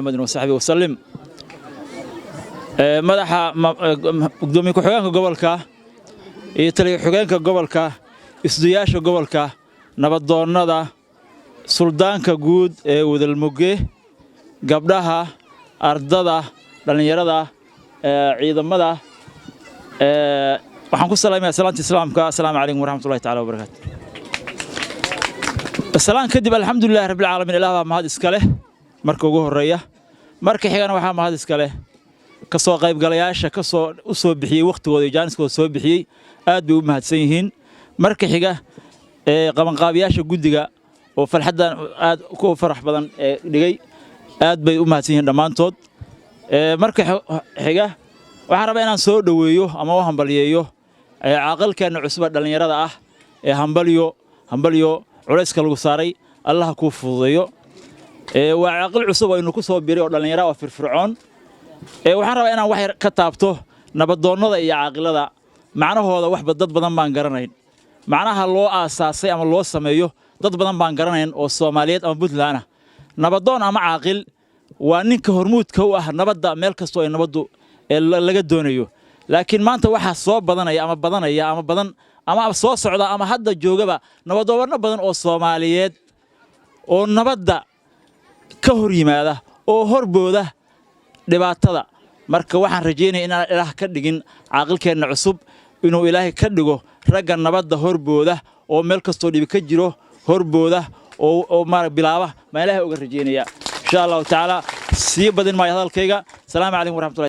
محمد وصحبه وسلم مدحا قدومي ku-xigeenka gobolka iyo taliye ku-xigeenka gobolka isdiyaasha gobolka nabadoonnada suldaanka guud ee wadalmoge gabdhaha ardada dhalinyarada ciidamada waxaan ku salaamayaa salaanta islaamka assalaamu calaykum waraxmatullaahi ta'ala wabarakaatuh السلام كدب الحمد لله رب العالمين إله ما هذا إسكاله مركو جوه الرية مركي حاجة أنا وحام هذا إسكاله كسو قيب قلياش كسو أسوب بحي وقت وذي جانس كسو أسوب بحي آد بيوم هاتسينهن مركي حاجة قمن قابياش جودجا وفالحدا آد كو فرح بدن دقي آد بيوم هاتسينهن دمان تود مركي حاجة وحرب أنا نسود ويوه أما وهم بليوه عقل كان عصبة دلني رضا هم بليو culayska lagu saaray Allah ku fududeeyo waa aqal cusub oo inuu ku soo biiray oo dhalinyaro oo firfircoon waxaan rabaa inaan wax ka taabto nabadoonnada iyo aqalada macnahooda wax dad badan baan garanayn macnaha loo aasaasay ama loo sameeyo dad badan baan garanayn oo Soomaaliyeed ama Puntland nabadoon ama aqal waa ninka hormuudka u ah nabadda meel kasta oo nabaddu laga doonayo laakiin maanta waxa soo badanaya ama badan ama soo socda ama hadda joogaba nabadoonno badan oo Soomaaliyeed oo nabadda ka hor yimaada oo horbooda dhibaatada marka waxaan rajeynayaa inaan ilaah ka dhigin aqalkeena cusub inuu ilaahay ka dhigo ragga nabadda horbooda oo meel kasto dhib ka jiro horbooda oo maar bilaaba ma ilaahay uga rajeynayaa insha Allah taala si badin ma hadalkayga salaamu calaykum waraxmatullaahi